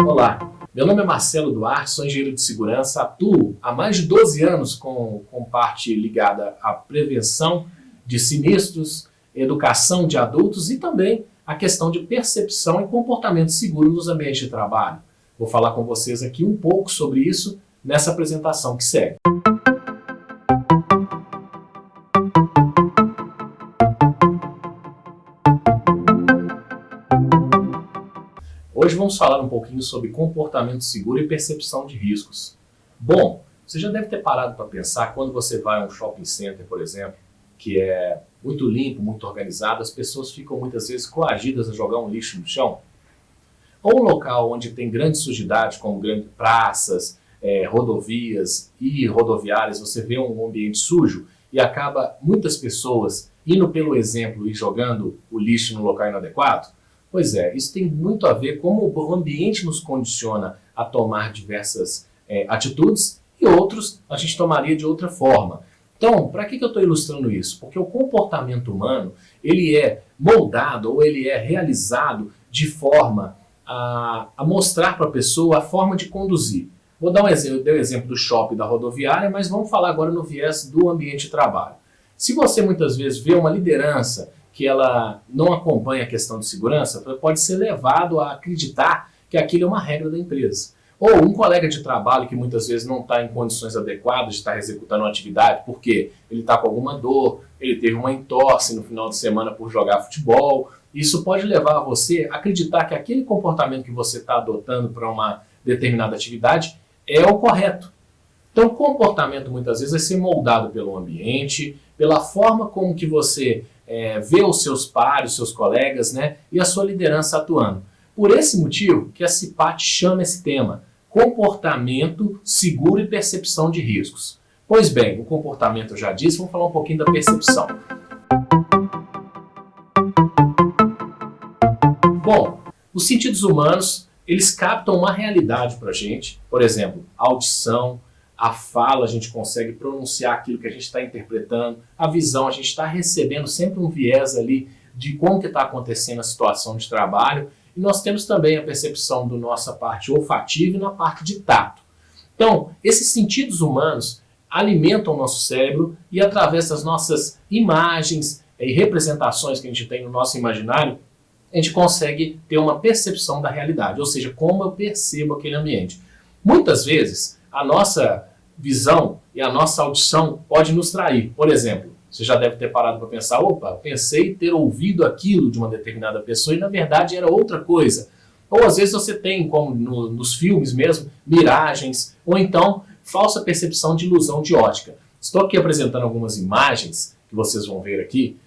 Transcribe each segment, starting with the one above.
Olá, meu nome é Marcelo Duarte, sou engenheiro de segurança, atuo há mais de 12 anos com parte ligada à prevenção de sinistros, educação de adultos e também a questão de percepção e comportamento seguro nos ambientes de trabalho. Vou falar com vocês aqui um pouco sobre isso nessa apresentação que segue. Hoje vamos falar um pouquinho sobre comportamento seguro e percepção de riscos. Bom, você já deve ter parado para pensar quando você vai a um shopping center, por exemplo, que é muito limpo, muito organizado, as pessoas ficam muitas vezes coagidas a jogar um lixo no chão. Ou um local onde tem grande sujidade, como grandes praças, rodovias e rodoviárias, você vê um ambiente sujo e acaba muitas pessoas indo pelo exemplo e jogando o lixo no local inadequado. Pois é, isso tem muito a ver como o ambiente nos condiciona a tomar diversas atitudes e outros a gente tomaria de outra forma. Então, para que eu estou ilustrando isso? Porque o comportamento humano, ele é moldado ou ele é realizado de forma a mostrar para a pessoa a forma de conduzir. Vou dar um exemplo, eu dei o exemplo do shopping, da rodoviária, mas vamos falar agora no viés do ambiente de trabalho. Se você muitas vezes vê uma liderança que ela não acompanha a questão de segurança, pode ser levado a acreditar que aquilo é uma regra da empresa. Ou um colega de trabalho que muitas vezes não está em condições adequadas de estar executando uma atividade, porque ele está com alguma dor, ele teve uma entorse no final de semana por jogar futebol. Isso pode levar você a acreditar que aquele comportamento que você está adotando para uma determinada atividade é o correto. Então, o comportamento muitas vezes vai ser moldado pelo ambiente, pela forma como que você vê os seus pares, os seus colegas, né, e a sua liderança atuando. Por esse motivo que a CIPAT chama esse tema, comportamento seguro e percepção de riscos. Pois bem, o comportamento eu já disse, vamos falar um pouquinho da percepção. Bom, os sentidos humanos, eles captam uma realidade para a gente, por exemplo, a audição, a fala, a gente consegue pronunciar aquilo que a gente está interpretando, a visão, a gente está recebendo sempre um viés ali de como que está acontecendo a situação de trabalho, e nós temos também a percepção da nossa parte olfativa e na parte de tato. Então, esses sentidos humanos alimentam o nosso cérebro e através das nossas imagens e representações que a gente tem no nosso imaginário, a gente consegue ter uma percepção da realidade, ou seja, como eu percebo aquele ambiente. Muitas vezes, a nossa visão e a nossa audição pode nos trair. Por exemplo, você já deve ter parado para pensar, opa, pensei ter ouvido aquilo de uma determinada pessoa e na verdade era outra coisa. Ou às vezes você tem, como nos filmes mesmo, miragens, ou então falsa percepção de ilusão de ótica. Estou aqui apresentando algumas imagens que vocês vão ver aqui,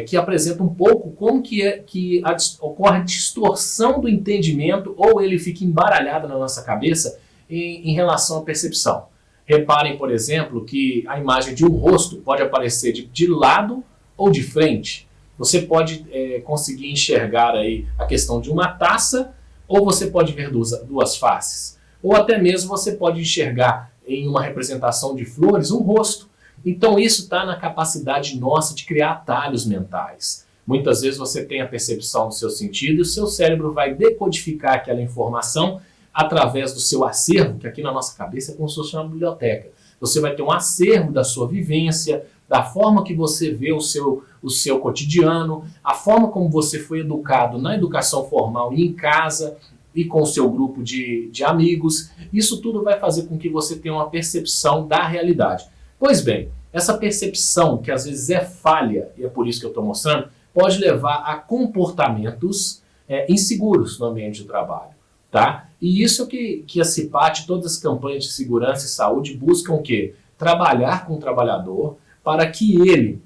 que apresentam um pouco como que ocorre a distorção do entendimento ou ele fica embaralhado na nossa cabeça em relação à percepção. Reparem, por exemplo, que a imagem de um rosto pode aparecer de lado ou de frente. Você pode conseguir enxergar aí a questão de uma taça, ou você pode ver duas faces. Ou até mesmo você pode enxergar em uma representação de flores um rosto. Então isso está na capacidade nossa de criar atalhos mentais. Muitas vezes você tem a percepção do seu sentido e o seu cérebro vai decodificar aquela informação através do seu acervo, que aqui na nossa cabeça é como se fosse uma biblioteca. Você vai ter um acervo da sua vivência, da forma que você vê o seu cotidiano, a forma como você foi educado na educação formal e em casa e com o seu grupo de amigos. Isso tudo vai fazer com que você tenha uma percepção da realidade. Pois bem, essa percepção, que às vezes é falha, e é por isso que eu estou mostrando, pode levar a comportamentos inseguros no ambiente de trabalho. Tá? E isso que a CIPAT, todas as campanhas de segurança e saúde buscam o quê? Trabalhar com o trabalhador para que ele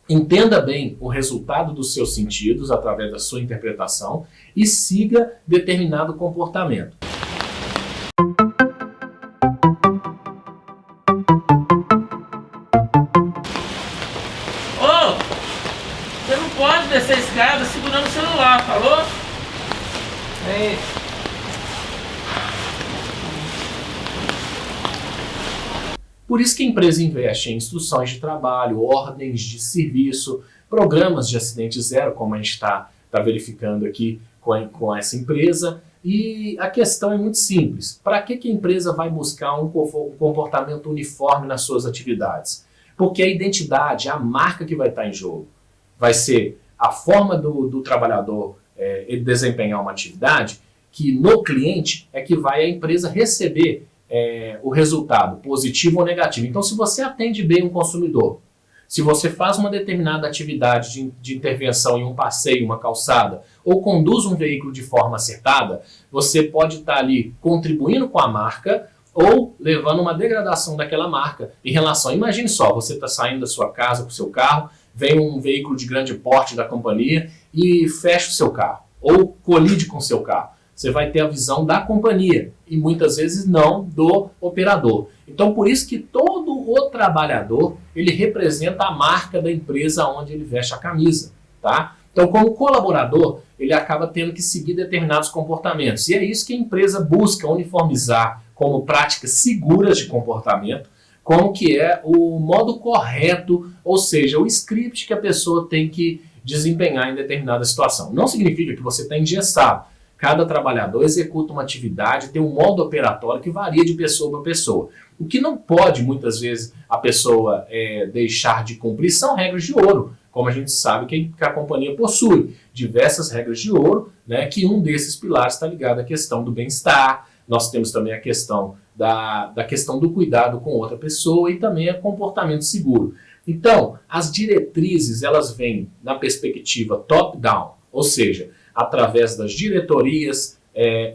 entenda bem o resultado dos seus sentidos através da sua interpretação e siga determinado comportamento. Ô, você não pode descer a escada segurando o celular, falou? É isso. Por isso que a empresa investe em instruções de trabalho, ordens de serviço, programas de acidente zero, como a gente está verificando aqui com essa empresa. E a questão é muito simples. Para que a empresa vai buscar um comportamento uniforme nas suas atividades? Porque a identidade, a marca que vai estar em jogo, vai ser a forma do trabalhador ele desempenhar uma atividade que no cliente é que vai a empresa receber o resultado, positivo ou negativo. Então, se você atende bem um consumidor, se você faz uma determinada atividade de intervenção em um passeio, uma calçada, ou conduz um veículo de forma acertada, você pode estar ali contribuindo com a marca ou levando uma degradação daquela marca em relação... Imagine só, você está saindo da sua casa com o seu carro, vem um veículo de grande porte da companhia e fecha o seu carro, ou colide com o seu carro. Você vai ter a visão da companhia e muitas vezes não do operador. Então, por isso que todo o trabalhador, ele representa a marca da empresa onde ele veste a camisa, tá? Então, como colaborador, ele acaba tendo que seguir determinados comportamentos. E é isso que a empresa busca uniformizar como práticas seguras de comportamento, como que é o modo correto, ou seja, o script que a pessoa tem que desempenhar em determinada situação. Não significa que você está engessado. Cada trabalhador executa uma atividade, tem um modo operatório que varia de pessoa para pessoa. O que não pode, muitas vezes, a pessoa deixar de cumprir são regras de ouro, como a gente sabe que a companhia possui diversas regras de ouro, né, que um desses pilares está ligado à questão do bem-estar. Nós temos também a questão da questão do cuidado com outra pessoa e também o comportamento seguro. Então, as diretrizes, elas vêm na perspectiva top-down, ou seja, através das diretorias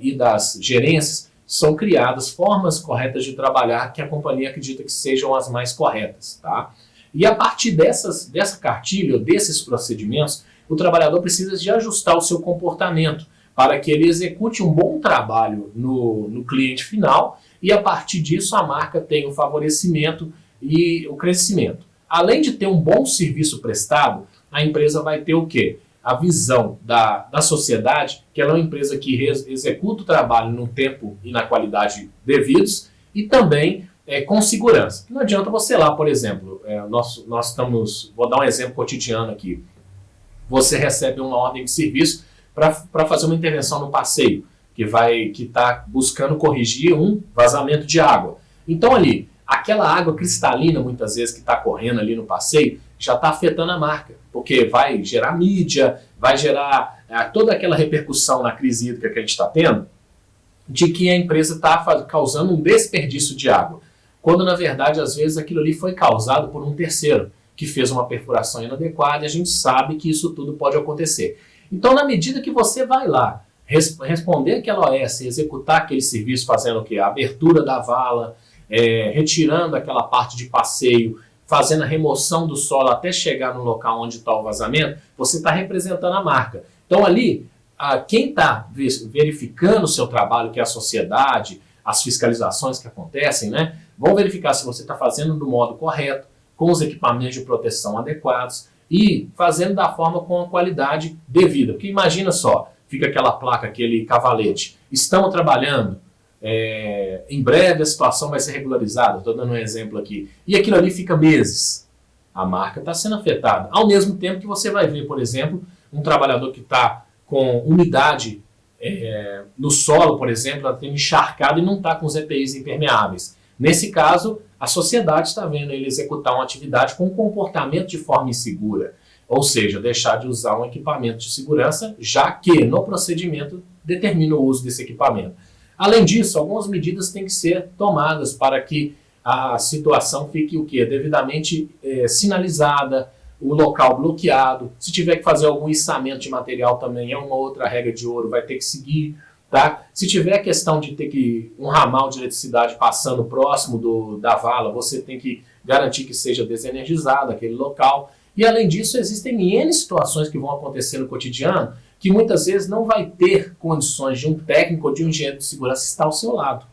e das gerências, são criadas formas corretas de trabalhar que a companhia acredita que sejam as mais corretas, tá? E a partir dessa cartilha, desses procedimentos, o trabalhador precisa de ajustar o seu comportamento para que ele execute um bom trabalho no cliente final e a partir disso a marca tenha o favorecimento e o crescimento. Além de ter um bom serviço prestado, a empresa vai ter o quê? A visão da sociedade, que ela é uma empresa que executa o trabalho no tempo e na qualidade devidos e também com segurança. Não adianta você lá, por exemplo, nós estamos, vou dar um exemplo cotidiano aqui, você recebe uma ordem de serviço para fazer uma intervenção no passeio, que está buscando corrigir um vazamento de água. Então ali, aquela água cristalina, muitas vezes, que está correndo ali no passeio, já está afetando a marca, porque vai gerar mídia, vai gerar toda aquela repercussão na crise hídrica que a gente está tendo, de que a empresa está causando um desperdício de água, quando na verdade às vezes aquilo ali foi causado por um terceiro, que fez uma perfuração inadequada e a gente sabe que isso tudo pode acontecer. Então na medida que você vai lá, responder aquela OS, executar aquele serviço fazendo o quê? A abertura da vala, retirando aquela parte de passeio, fazendo a remoção do solo até chegar no local onde está o vazamento, você está representando a marca. Então ali, quem está verificando o seu trabalho, que é a sociedade, as fiscalizações que acontecem, né, vão verificar se você está fazendo do modo correto, com os equipamentos de proteção adequados e fazendo da forma com a qualidade devida. Porque imagina só, fica aquela placa, aquele cavalete, estamos trabalhando, em breve a situação vai ser regularizada, estou dando um exemplo aqui, e aquilo ali fica meses, a marca está sendo afetada, ao mesmo tempo que você vai ver, por exemplo, um trabalhador que está com umidade no solo, por exemplo, ela tem encharcado e não está com os EPIs impermeáveis. Nesse caso, a sociedade está vendo ele executar uma atividade com comportamento de forma insegura, ou seja, deixar de usar um equipamento de segurança, já que no procedimento determina o uso desse equipamento. Além disso, algumas medidas têm que ser tomadas para que a situação fique o quê? Devidamente sinalizada, o local bloqueado. Se tiver que fazer algum içamento de material também é uma outra regra de ouro, vai ter que seguir. Tá? Se tiver a questão de ter um ramal de eletricidade passando próximo da vala, você tem que garantir que seja desenergizado aquele local. E além disso, existem N situações que vão acontecer no cotidiano que muitas vezes não vai ter condições de um técnico ou de um engenheiro de segurança estar ao seu lado.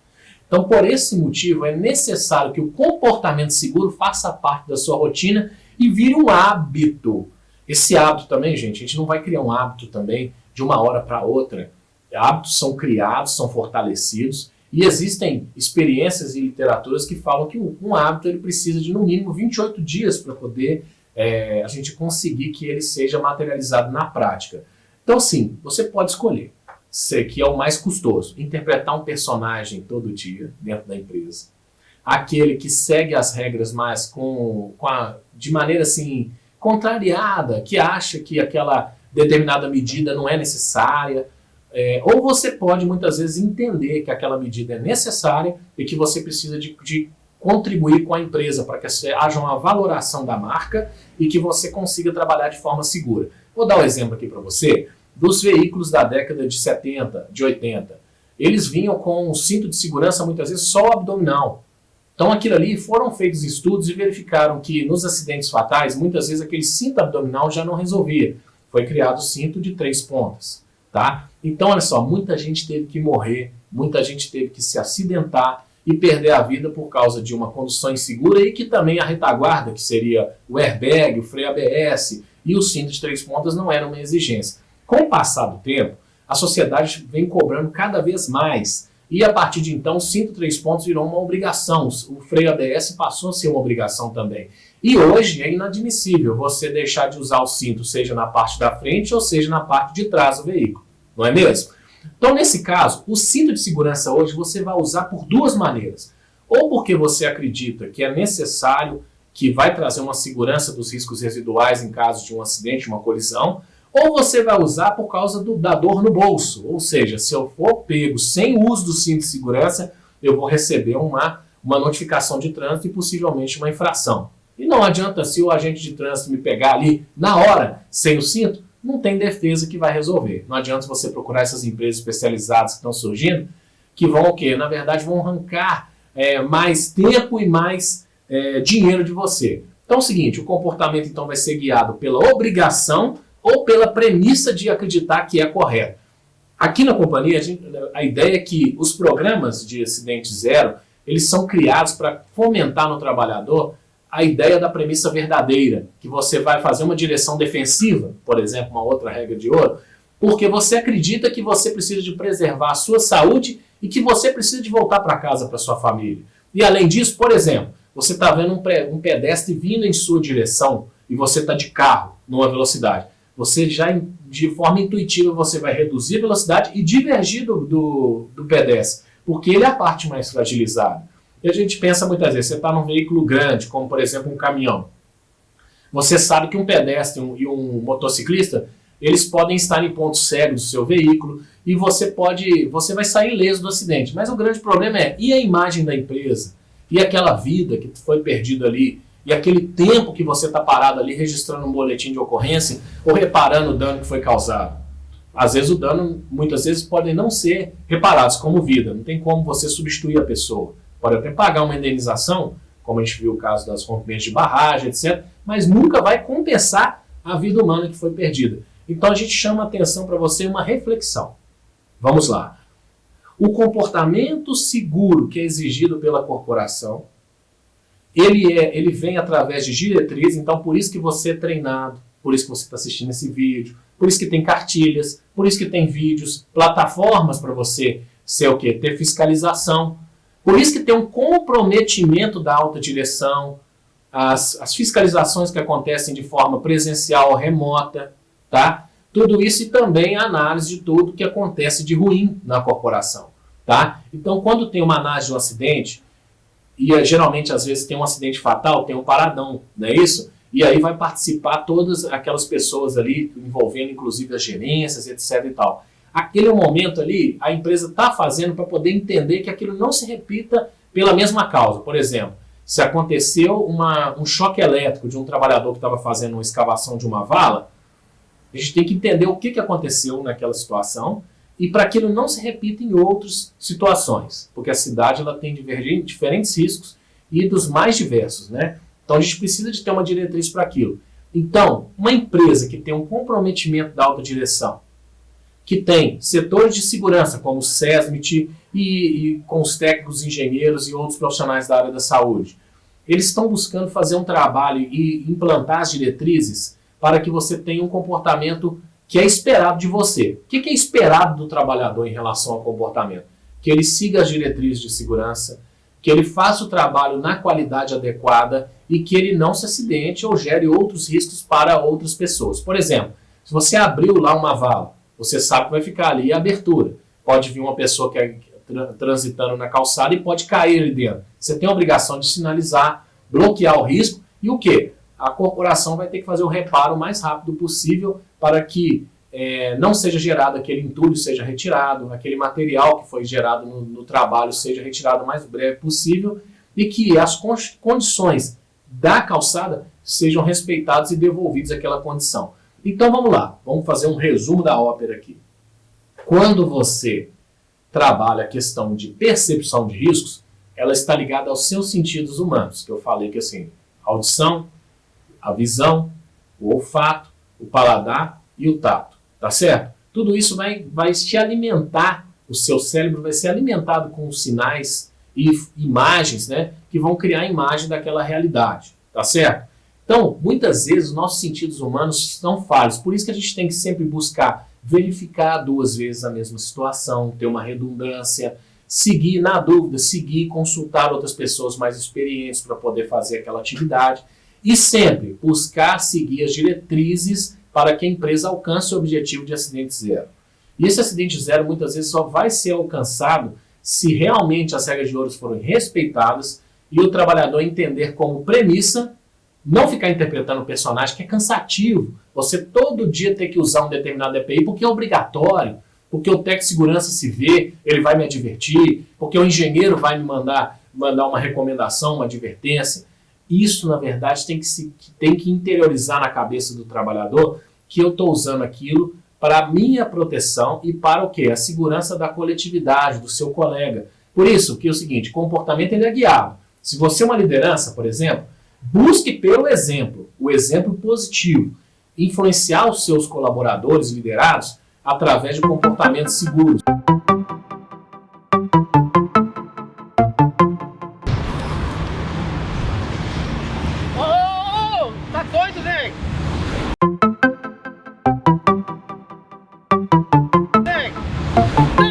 Então, por esse motivo, é necessário que o comportamento seguro faça parte da sua rotina e vire um hábito. Esse hábito também, gente, a gente não vai criar um hábito também de uma hora para outra. Hábitos são criados, são fortalecidos e existem experiências e literaturas que falam que um hábito ele precisa de no mínimo 28 dias para poder a gente conseguir que ele seja materializado na prática. Então, sim, você pode escolher, que é o mais custoso, interpretar um personagem todo dia dentro da empresa, aquele que segue as regras mais de maneira assim contrariada, que acha que aquela determinada medida não é necessária, ou você pode muitas vezes entender que aquela medida é necessária e que você precisa de contribuir com a empresa para que haja uma valoração da marca e que você consiga trabalhar de forma segura. Vou dar um exemplo aqui para você dos veículos da década de 70, de 80. Eles vinham com um cinto de segurança muitas vezes só abdominal. Então aquilo ali foram feitos estudos e verificaram que nos acidentes fatais, muitas vezes aquele cinto abdominal já não resolvia. Foi criado o cinto de 3 pontas. Tá? Então olha só, muita gente teve que morrer, muita gente teve que se acidentar e perder a vida por causa de uma condução insegura e que também a retaguarda, que seria o airbag, o freio ABS e o cinto de 3 pontas não era uma exigência. Com o passar do tempo, a sociedade vem cobrando cada vez mais e a partir de então o cinto 3 pontos virou uma obrigação, o freio ABS passou a ser uma obrigação também. E hoje é inadmissível você deixar de usar o cinto, seja na parte da frente ou seja na parte de trás do veículo, não é mesmo? Então, nesse caso, o cinto de segurança hoje você vai usar por duas maneiras. Ou porque você acredita que é necessário, que vai trazer uma segurança dos riscos residuais em caso de um acidente, uma colisão, ou você vai usar por causa da dor no bolso. Ou seja, se eu for pego sem o uso do cinto de segurança, eu vou receber uma notificação de trânsito e possivelmente uma infração. E não adianta se o agente de trânsito me pegar ali na hora, sem o cinto, não tem defesa que vai resolver. Não adianta você procurar essas empresas especializadas que estão surgindo, que vão o quê? Na verdade vão arrancar mais tempo e mais dinheiro de você. Então é o seguinte, o comportamento então vai ser guiado pela obrigação ou pela premissa de acreditar que é correto. Aqui na companhia, a ideia é que os programas de acidente zero, eles são criados para fomentar no trabalhador a ideia da premissa verdadeira, que você vai fazer uma direção defensiva, por exemplo, uma outra regra de ouro, porque você acredita que você precisa de preservar a sua saúde e que você precisa de voltar para casa para sua família. E além disso, por exemplo, você está vendo um pedestre vindo em sua direção e você está de carro numa velocidade. Você já, de forma intuitiva, você vai reduzir a velocidade e divergir do pedestre, porque ele é a parte mais fragilizada. E a gente pensa muitas vezes, você está num veículo grande, como por exemplo um caminhão. Você sabe que um pedestre e um motociclista, eles podem estar em pontos cegos do seu veículo e você vai sair ileso do acidente. Mas o grande problema e a imagem da empresa? E aquela vida que foi perdida ali? E aquele tempo que você está parado ali registrando um boletim de ocorrência ou reparando o dano que foi causado? Às vezes o dano, muitas vezes, podem não ser reparados como vida. Não tem como você substituir a pessoa. Pode até pagar uma indenização, como a gente viu o caso das rompimentos de barragem, etc., mas nunca vai compensar a vida humana que foi perdida. Então a gente chama a atenção para você uma reflexão. Vamos lá. O comportamento seguro que é exigido pela corporação, ele vem através de diretrizes, então por isso que você é treinado, por isso que você está assistindo esse vídeo, por isso que tem cartilhas, por isso que tem vídeos, plataformas para você ser o quê? Ter fiscalização. Por isso que tem um comprometimento da alta direção, as fiscalizações que acontecem de forma presencial ou remota, tá? Tudo isso e também a análise de tudo que acontece de ruim na corporação, tá? Então, quando tem uma análise de um acidente, e geralmente às vezes tem um acidente fatal, tem um paradão, não é isso? E aí vai participar todas aquelas pessoas ali, envolvendo inclusive as gerências, etc e tal. Aquele momento ali, a empresa está fazendo para poder entender que aquilo não se repita pela mesma causa. Por exemplo, se aconteceu um choque elétrico de um trabalhador que estava fazendo uma escavação de uma vala, a gente tem que entender o que aconteceu naquela situação e para aquilo não se repita em outras situações, porque a cidade ela tem diferentes riscos e dos mais diversos, né? Então a gente precisa de ter uma diretriz para aquilo. Então, uma empresa que tem um comprometimento da alta direção, que tem setores de segurança, como o SESMIT e com os técnicos, engenheiros e outros profissionais da área da saúde. Eles estão buscando fazer um trabalho e implantar as diretrizes para que você tenha um comportamento que é esperado de você. O que é esperado do trabalhador em relação ao comportamento? Que ele siga as diretrizes de segurança, que ele faça o trabalho na qualidade adequada e que ele não se acidente ou gere outros riscos para outras pessoas. Por exemplo, se você abriu lá uma vala, você sabe que vai ficar ali a abertura. Pode vir uma pessoa que é transitando na calçada e pode cair ali dentro. Você tem a obrigação de sinalizar, bloquear o risco e o quê? A corporação vai ter que fazer o reparo o mais rápido possível para que não seja gerado aquele entulho, seja retirado, aquele material que foi gerado no trabalho seja retirado o mais breve possível e que as condições da calçada sejam respeitadas e devolvidas àquela condição. Então vamos lá, vamos fazer um resumo da ópera aqui. Quando você trabalha a questão de percepção de riscos, ela está ligada aos seus sentidos humanos, que eu falei que assim, a audição, a visão, o olfato, o paladar e o tato, tá certo? Tudo isso vai te alimentar, o seu cérebro vai ser alimentado com sinais e imagens, né, que vão criar a imagem daquela realidade, tá certo? Então, muitas vezes, os nossos sentidos humanos são falhos, por isso que a gente tem que sempre buscar verificar 2 vezes a mesma situação, ter uma redundância, seguir, na dúvida, seguir, consultar outras pessoas mais experientes para poder fazer aquela atividade e sempre buscar seguir as diretrizes para que a empresa alcance o objetivo de acidente zero. E esse acidente zero muitas vezes só vai ser alcançado se realmente as regras de ouro forem respeitadas e o trabalhador entender como premissa, não ficar interpretando o personagem, que é cansativo. Você todo dia ter que usar um determinado EPI porque é obrigatório, porque o técnico de segurança se vê, ele vai me advertir, porque o engenheiro vai me mandar uma recomendação, uma advertência. Isso, na verdade, tem que interiorizar na cabeça do trabalhador que eu estou usando aquilo para a minha proteção e para o quê? A segurança da coletividade, do seu colega. Por isso, que é o seguinte, comportamento ele é guiado. Se você é uma liderança, por exemplo, busque pelo exemplo, o exemplo positivo, influenciar os seus colaboradores liderados através de comportamentos seguros. Tá doido, velho?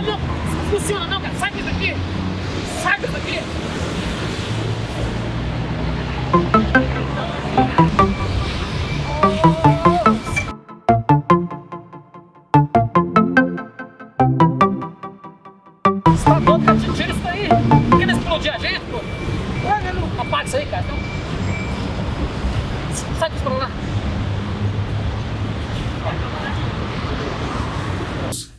Não funciona não, cara. Sai disso aqui. Sai disso aqui. Você tá doido, cara? Tira isso daí. Quer explodir a gente, pô? Apaga isso aí, cara. Então... sai disso pra lá.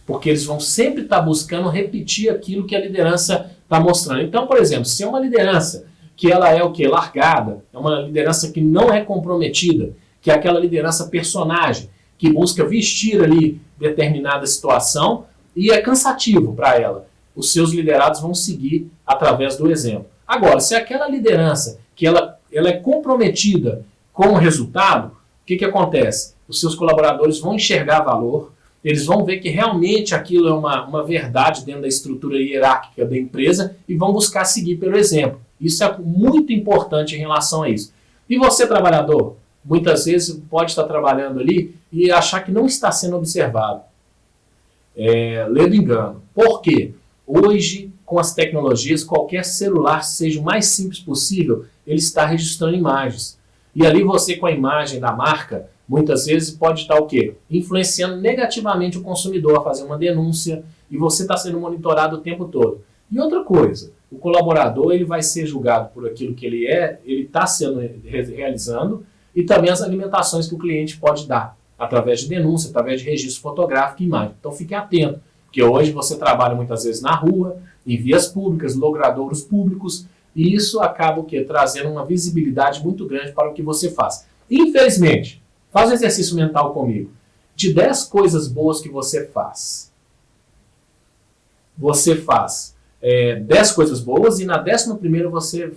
Porque eles vão sempre estar buscando repetir aquilo que a liderança está mostrando. Então, por exemplo, se é uma liderança que ela é o quê? Largada, é uma liderança que não é comprometida, que é aquela liderança personagem, que busca vestir ali determinada situação e é cansativo para ela. Os seus liderados vão seguir através do exemplo. Agora, se é aquela liderança que ela é comprometida com o resultado, o que acontece? Os seus colaboradores vão enxergar valor, eles vão ver que realmente aquilo é uma verdade dentro da estrutura hierárquica da empresa e vão buscar seguir pelo exemplo. Isso é muito importante em relação a isso. E você, trabalhador, muitas vezes pode estar trabalhando ali e achar que não está sendo observado. Ledo engano. Por quê? Hoje, com as tecnologias, qualquer celular, seja o mais simples possível, ele está registrando imagens. E ali você, com a imagem da marca, muitas vezes pode estar o quê? Influenciando negativamente o consumidor a fazer uma denúncia e você está sendo monitorado o tempo todo. E outra coisa, o colaborador ele vai ser julgado por aquilo que ele está sendo realizando e também as alimentações que o cliente pode dar, através de denúncia, através de registro fotográfico e imagem. Então fique atento, porque hoje você trabalha muitas vezes na rua, em vias públicas, logradouros públicos, e isso acaba o quê? Trazendo uma visibilidade muito grande para o que você faz. Infelizmente, faz um exercício mental comigo. De 10 coisas boas que você faz 10 coisas boas e na 11ª você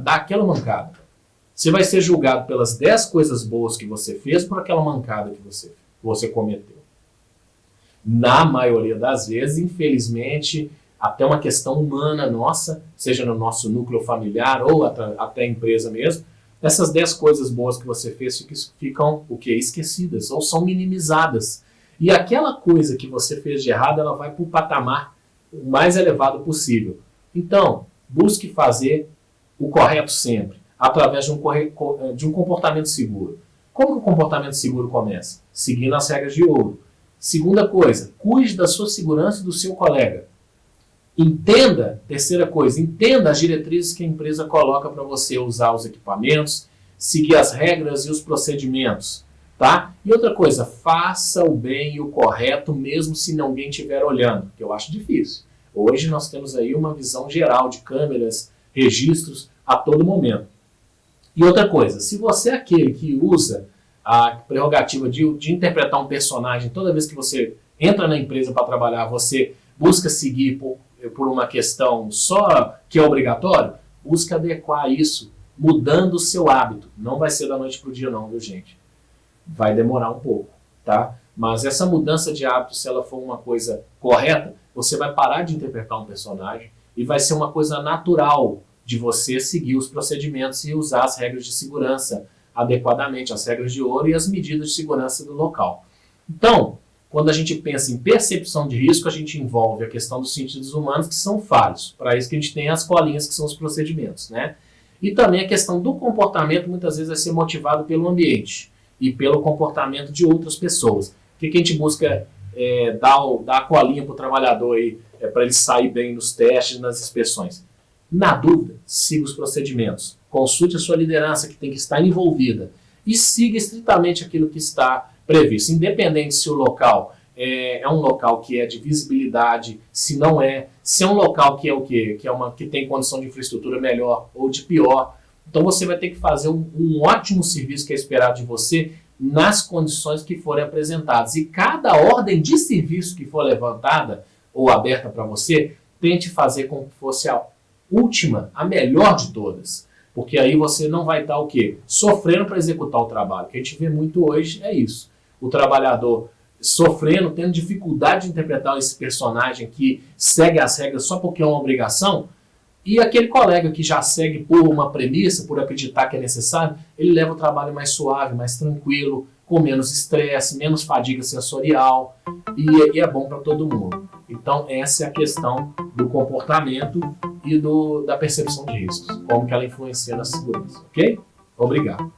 dá aquela mancada. Você vai ser julgado pelas 10 coisas boas que você fez por aquela mancada que você cometeu. Na maioria das vezes, infelizmente, até uma questão humana nossa, seja no nosso núcleo familiar ou até a empresa mesmo, essas 10 coisas boas que você fez ficam o quê? Esquecidas ou são minimizadas. E aquela coisa que você fez de errado, ela vai para o patamar o mais elevado possível. Então, busque fazer o correto sempre. através de um comportamento seguro. Como que o comportamento seguro começa? Seguindo as regras de ouro. Segunda coisa, cuide da sua segurança e do seu colega. Entenda, terceira coisa, entenda as diretrizes que a empresa coloca para você usar os equipamentos, seguir as regras e os procedimentos, tá? E outra coisa, faça o bem e o correto mesmo se ninguém estiver olhando, que eu acho difícil. Hoje nós temos aí uma visão geral de câmeras, registros a todo momento. E outra coisa, se você é aquele que usa a prerrogativa de interpretar um personagem toda vez que você entra na empresa para trabalhar, você busca seguir por uma questão só que é obrigatório, busca adequar isso, mudando o seu hábito. Não vai ser da noite para o dia não, viu gente? Vai demorar um pouco, tá? Mas essa mudança de hábito, se ela for uma coisa correta, você vai parar de interpretar um personagem e vai ser uma coisa natural de você seguir os procedimentos e usar as regras de segurança adequadamente, as regras de ouro e as medidas de segurança do local. Então, quando a gente pensa em percepção de risco, a gente envolve a questão dos sentidos humanos, que são falhos. Para isso que a gente tem as colinhas, que são os procedimentos, né? E também a questão do comportamento, muitas vezes vai ser motivado pelo ambiente e pelo comportamento de outras pessoas. O que a gente busca dar a colinha para o trabalhador aí, para ele sair bem nos testes, nas inspeções? Na dúvida, siga os procedimentos. Consulte a sua liderança, que tem que estar envolvida. E siga estritamente aquilo que está previsto. Independente se o local é um local que é de visibilidade, se não é, se é um local que é o quê? Que tem condição de infraestrutura melhor ou de pior. Então você vai ter que fazer um ótimo serviço que é esperado de você nas condições que forem apresentadas. E cada ordem de serviço que for levantada ou aberta para você, tente fazer como que fosse a última, a melhor de todas. Porque aí você não vai estar o quê? Sofrendo para executar o trabalho. O que a gente vê muito hoje é isso. O trabalhador sofrendo, tendo dificuldade de interpretar esse personagem que segue as regras só porque é uma obrigação, e aquele colega que já segue por uma premissa, por acreditar que é necessário, ele leva o trabalho mais suave, mais tranquilo, com menos estresse, menos fadiga sensorial, e é bom para todo mundo. Então essa é a questão do comportamento e da percepção de riscos, como que ela influencia na segurança, ok? Obrigado.